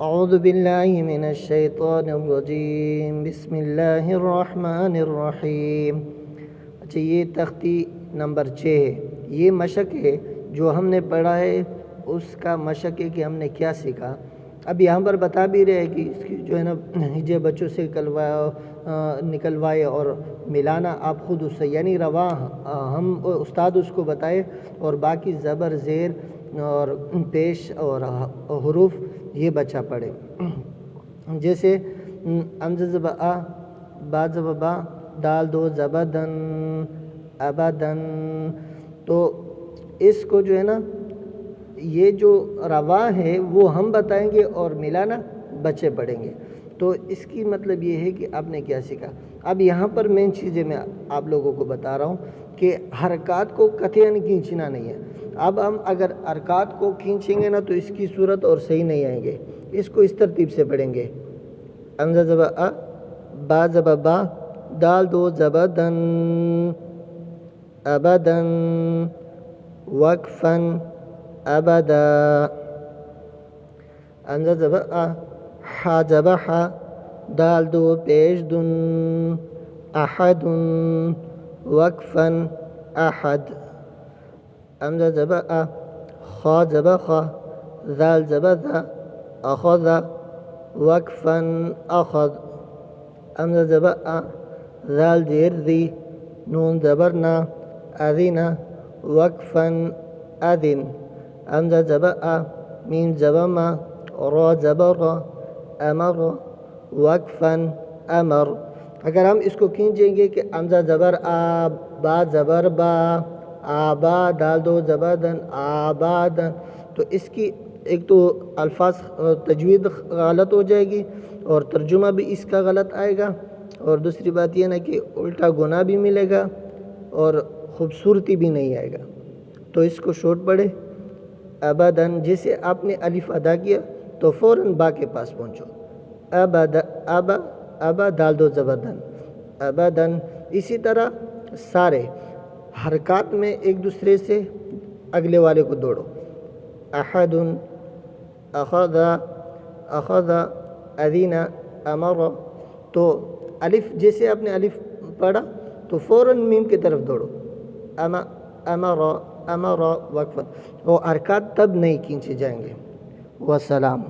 اعوذ باللہ من الشیطان الرجیم بسم اللہ الرحمن الرحیم۔ اچھا، یہ تختی نمبر 6 ہے۔ یہ مشق ہے جو ہم نے پڑھا ہے، اس کا مشق ہے کہ ہم نے کیا سیکھا۔ اب یہاں پر بتا بھی رہے کہ اس کی جو ہے نا ہجے بچوں سے نکلوائے اور ملانا آپ خود اس سے، یعنی رواں ہم استاد اس کو بتائے اور باقی زبر زیر اور پیش اور حروف یہ بچہ پڑھے۔ جیسے امز زبر آ، با زبر با، دال دو زبر دن، ابدن۔ تو اس کو جو ہے نا یہ جو رواں ہے وہ ہم بتائیں گے اور ملانا بچے پڑھیں گے۔ تو اس کی مطلب یہ ہے کہ آپ نے کیا سیکھا۔ اب یہاں پر مین چیزیں میں آپ لوگوں کو بتا رہا ہوں کہ حرکات کو قطعاً کھینچنا نہیں ہے۔ اب ہم اگر حرکات کو کھینچیں گے نا تو اس کی صورت اور صحیح نہیں آئیں گے۔ اس کو اس ترتیب سے پڑھیں گے، امزہ زبر ا، با زبر با، دال دو زبر دن، ابدن، وقفاً، ابدا۔ امزہ زبر ا، حا زبر حا، دال دو پیش دن، احد، وقفاً، احد۔ امزہ زبر ا، خا زبر خا، ذال زبر ذا، اخذ، وقفاً، اخذ۔ امزہ زبر ا، ذال زیر ذی، نون زبر نا، اذن، وقفاً، اذن۔ امزہ زبر ا، میم زبر ما، را زبر را، امر، وقفاً، امر۔ اگر ہم اس کو کھینچیں گے کہ امزہ زبر آ، با زبر با، آبا، دال دو زبر دن، آبادن، تو اس کی ایک تو الفاظ تجوید غلط ہو جائے گی اور ترجمہ بھی اس کا غلط آئے گا، اور دوسری بات یہ نا کہ الٹا گناہ بھی ملے گا اور خوبصورتی بھی نہیں آئے گا۔ تو اس کو شورٹ پڑھے، ابدن۔ جیسے آپ نے الف ادا کیا تو فوراً با کے پاس پہنچو، ابد، ابا، ابا، دال دو زبر دن، ابدن۔ اسی طرح سارے حرکات میں ایک دوسرے سے اگلے والے کو دوڑو، احد، اخذ، اخذ، اذن، امر۔ تو الف جیسے آپ نے الف پڑھا تو فوراً میم کی طرف دوڑو، امر، امر، وقفا۔ وہ حرکات تب نہیں کھینچے جائیں گے۔ والسلام۔